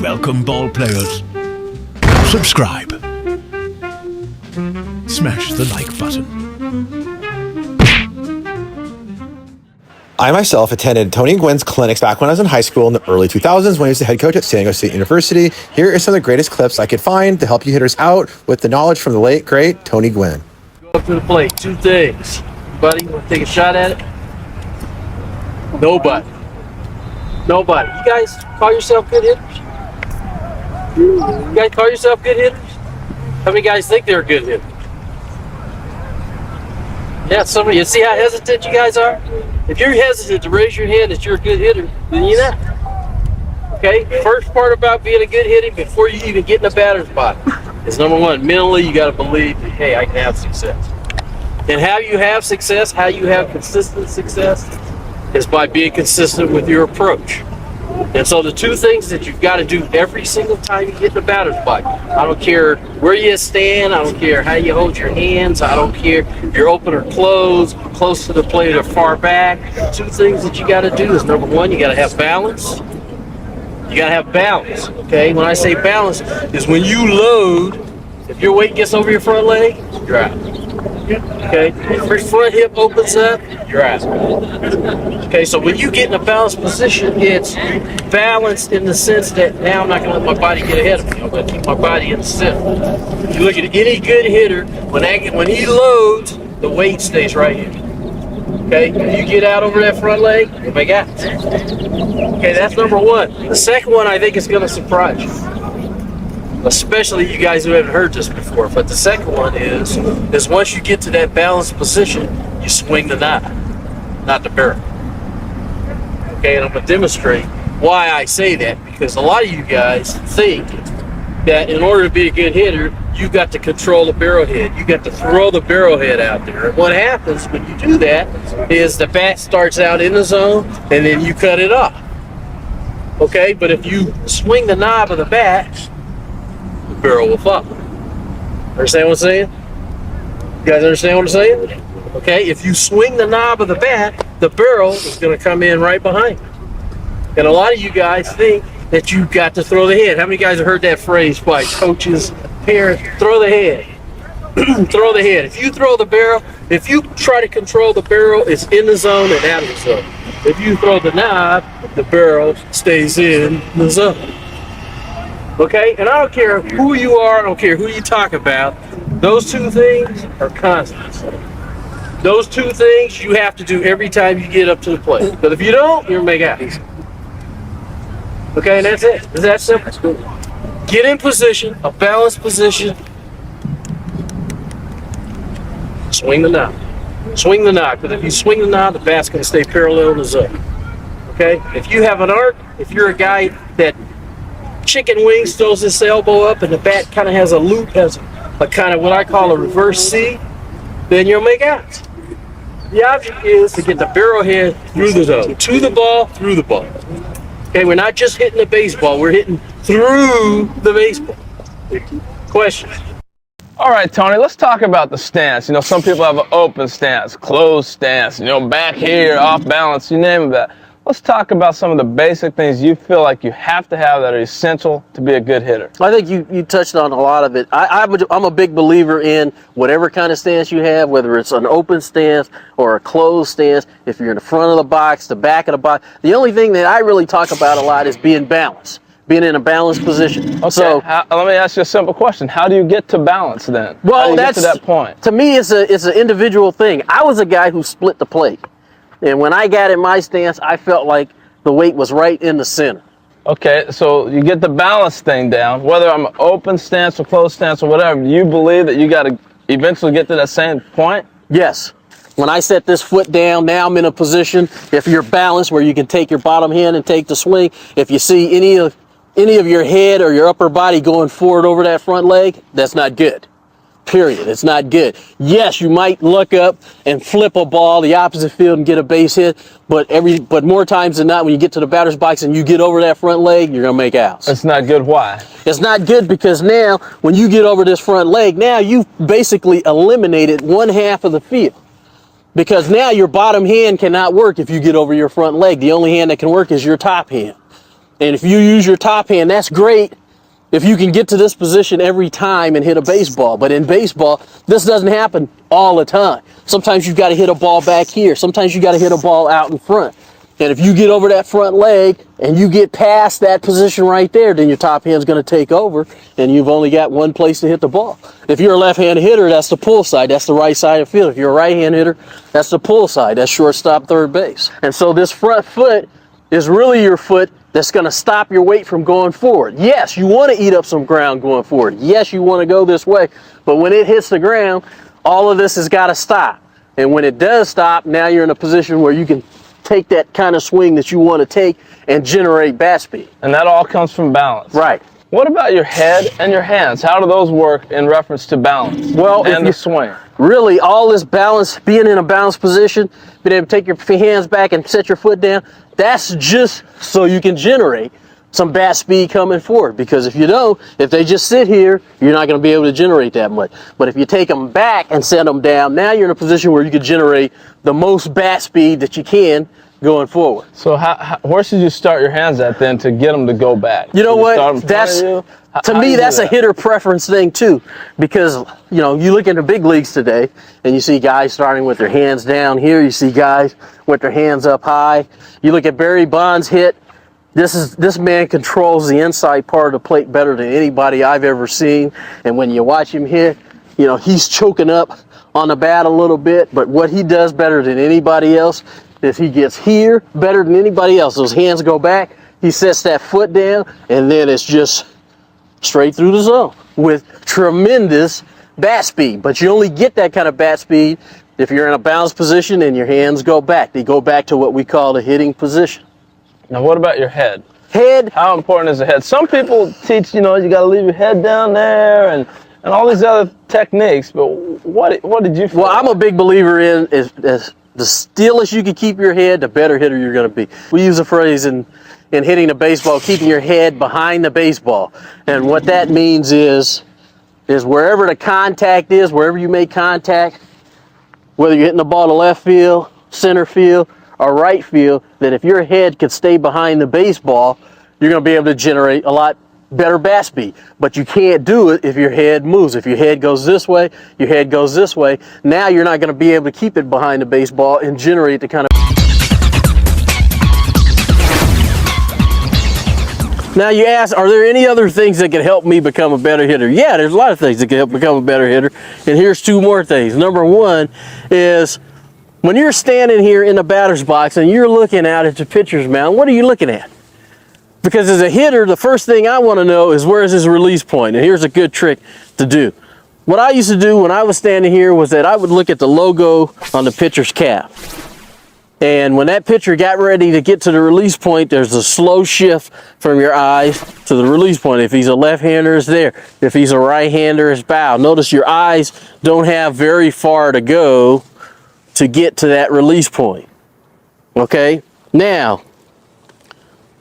Welcome, ball players. Subscribe. Smash the like button. I myself attended Tony Gwynn's clinics back when I was in high school in the early 2000s when he was the head coach at San Diego State University. Here are some of the greatest clips I could find to help you hitters out with the knowledge from the late, great Tony Gwynn. Go up to the plate. Two things. Buddy, want to take a shot at it? Nobody. Nobody. You guys call yourself good hitters? You guys call yourself good hitters? How many guys think they're good hitters? Yeah, somebody. You see how hesitant you guys are? If you're hesitant to raise your hand that you're a good hitter, then you're not. Okay? First part about being a good hitter before you even get in the batter's box is number one, mentally you got to believe that, hey, I can have success. And how you have success, how you have consistent success, is by being consistent with your approach. And so the two things that you've got to do every single time you get in the batter's box, I don't care where you stand, I don't care how you hold your hands, I don't care if you're open or closed, close to the plate or far back. The two things that you got to do is number one, you got to have balance. You got to have balance, okay? When I say balance, is when you load, if your weight gets over your front leg, you're out. Okay, if your front hip opens up, you're out. Okay, so when you get in a balanced position, it's balanced in the sense that now I'm not going to let my body get ahead of me. I'm going to keep my body in the center. If you look at any good hitter, when he loads, the weight stays right here. Okay, if you get out over that front leg, you make out. Okay, that's number one. The second one I think is going to surprise you. Especially you guys who haven't heard this before. But the second one is once you get to that balanced position, you swing the knob, not the barrel. Okay, and I'm going to demonstrate why I say that, because a lot of you guys think that in order to be a good hitter, you got to control the barrel head. You got to throw the barrel head out there. And what happens when you do that is the bat starts out in the zone and then you cut it off. Okay, but if you swing the knob of the bat, the barrel will fall. Understand what I'm saying? You guys understand what I'm saying? Okay, if you swing the knob of the bat, the barrel is going to come in right behind you. And a lot of you guys think that you've got to throw the head. How many guys have heard that phrase by coaches, parents? Throw the head. Throw the head. If you throw the barrel, if you try to control the barrel, it's in the zone and out of the zone. If you throw the knob, the barrel stays in the zone. Okay, and I don't care who you are, I don't care who you talk about, those two things are constants. Those two things you have to do every time you get up to the plate. But if you don't, you're going to make out. Okay, and that's it. It's that simple. Get in position, a balanced position, swing the knob. Swing the knob, because if you swing the knob, the bat's going to stay parallel in the zone. Okay, if you have an arc, if you're a guy that chicken wings throws this elbow up and the bat kind of has a loop, has a kind of what I call a reverse C, then you'll make outs. The object is to get the barrel head through the zone, to the ball, through the ball. Okay, we're not just hitting the baseball, we're hitting through the baseball. Questions? All right, Tony, let's talk about the stance. You know, some people have an open stance, closed stance, back here, off balance, you name it. Let's talk about some of the basic things you feel like you have to have that are essential to be a good hitter. I think you touched on a lot of it. I'm a big believer in whatever kind of stance you have, whether it's an open stance or a closed stance, if you're in the front of the box, the back of the box. The only thing that I really talk about a lot is being balanced, being in a balanced position. Okay, so let me ask you a simple question. How do you get to balance then? Well, how do you get to that point? To me, it's an individual thing. I was a guy who split the plate. And when I got in my stance, I felt like the weight was right in the center. Okay, so you get the balance thing down. Whether I'm an open stance or closed stance or whatever, do you believe that you got to eventually get to that same point? Yes. When I set this foot down, now I'm in a position, if you're balanced, where you can take your bottom hand and take the swing. If you see any of your head or your upper body going forward over that front leg, that's not good. Period. It's not good. Yes, you might look up and flip a ball the opposite field and get a base hit, but more times than not, when you get to the batter's box and you get over that front leg, you're gonna make outs. It's not good. Why? It's not good because now, when you get over this front leg, now you've basically eliminated one half of the field. Because now your bottom hand cannot work if you get over your front leg. The only hand that can work is your top hand. And if you use your top hand, that's great if you can get to this position every time and hit a baseball. But in baseball, this doesn't happen all the time. Sometimes you've got to hit a ball back here. Sometimes you got to hit a ball out in front. And if you get over that front leg and you get past that position right there, then your top hand's going to take over and you've only got one place to hit the ball. If you're a left-handed hitter, that's the pull side. That's the right side of the field. If you're a right-handed hitter, that's the pull side. That's shortstop, third base. And so this front foot is really your foot that's going to stop your weight from going forward. Yes, you want to eat up some ground going forward. Yes, you want to go this way. But when it hits the ground, all of this has got to stop. And when it does stop, now you're in a position where you can take that kind of swing that you want to take and generate bat speed. And that all comes from balance. Right. What about your head and your hands? How do those work in reference to balance? Well, and the swing? Really, all this balance, being in a balanced position, being able to take your hands back and set your foot down, that's just so you can generate some bat speed coming forward. Because if you don't, if they just sit here, you're not going to be able to generate that much. But if you take them back and set them down, now you're in a position where you can generate the most bat speed that you can going forward. So where should you start your hands at then to get them to go back? You know what? That's to me, that's a hitter preference thing too, because you know, you look in the big leagues today and you see guys starting with their hands down here. You see guys with their hands up high. You look at Barry Bonds hit. This man controls the inside part of the plate better than anybody I've ever seen. And when you watch him hit, you know, he's choking up on the bat a little bit, but what he does better than anybody else is he gets here better than anybody else. Those hands go back, he sets that foot down, and then it's just straight through the zone with tremendous bat speed. But you only get that kind of bat speed if you're in a balanced position and your hands go back. They go back to what we call the hitting position. Now what about your head? Head. How important is the head? Some people teach, you know, you got to leave your head down there and all these other techniques, but what did you feel? Well, I'm a big believer in is the stillest you can keep your head, the better hitter you're going to be. We use a phrase in hitting the baseball, keeping your head behind the baseball. And what that means is wherever the contact is, wherever you make contact, whether you're hitting the ball to left field, center field, or right field, that if your head could stay behind the baseball, you're going to be able to generate a lot better bat speed. But you can't do it if your head moves. If your head goes this way, your head goes this way, now you're not going to be able to keep it behind the baseball and generate the kind of... Now you ask, are there any other things that can help me become a better hitter? Yeah, there's a lot of things that can help become a better hitter. And here's two more things. Number one is when you're standing here in the batter's box and you're looking out at the pitcher's mound, what are you looking at? Because as a hitter, the first thing I want to know is where's his release point? And here's a good trick to do. What I used to do when I was standing here was that I would look at the logo on the pitcher's cap. And when that pitcher got ready to get to the release point, there's a slow shift from your eyes to the release point. If he's a left-hander, it's there. If he's a right-hander, it's bow. Notice your eyes don't have very far to go to get to that release point. Okay? Now,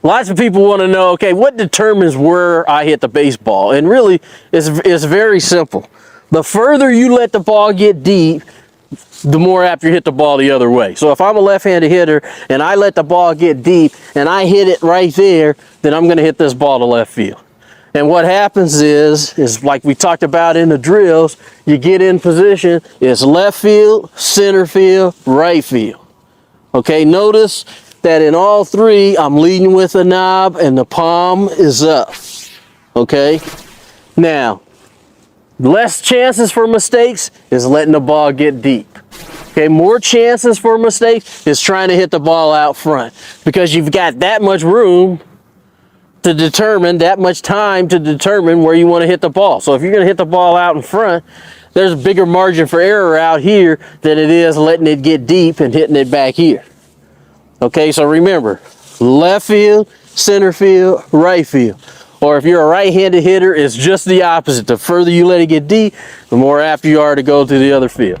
lots of people want to know, okay, what determines where I hit the baseball? And really, it's very simple. The further you let the ball get deep, the more apt you hit the ball the other way. So if I'm a left-handed hitter and I let the ball get deep and I hit it right there, then I'm going to hit this ball to left field. And what happens is like we talked about in the drills, you get in position, it's left field, center field, right field. Okay, notice that in all three, I'm leading with the knob and the palm is up. Okay, now, less chances for mistakes is letting the ball get deep. Okay, more chances for mistakes is trying to hit the ball out front because you've got that much room to determine, that much time to determine where you want to hit the ball. So if you're going to hit the ball out in front, there's a bigger margin for error out here than it is letting it get deep and hitting it back here. Okay, so remember, left field, center field, right field. Or if you're a right-handed hitter, it's just the opposite. The further you let it get deep, the more apt you are to go to the other field.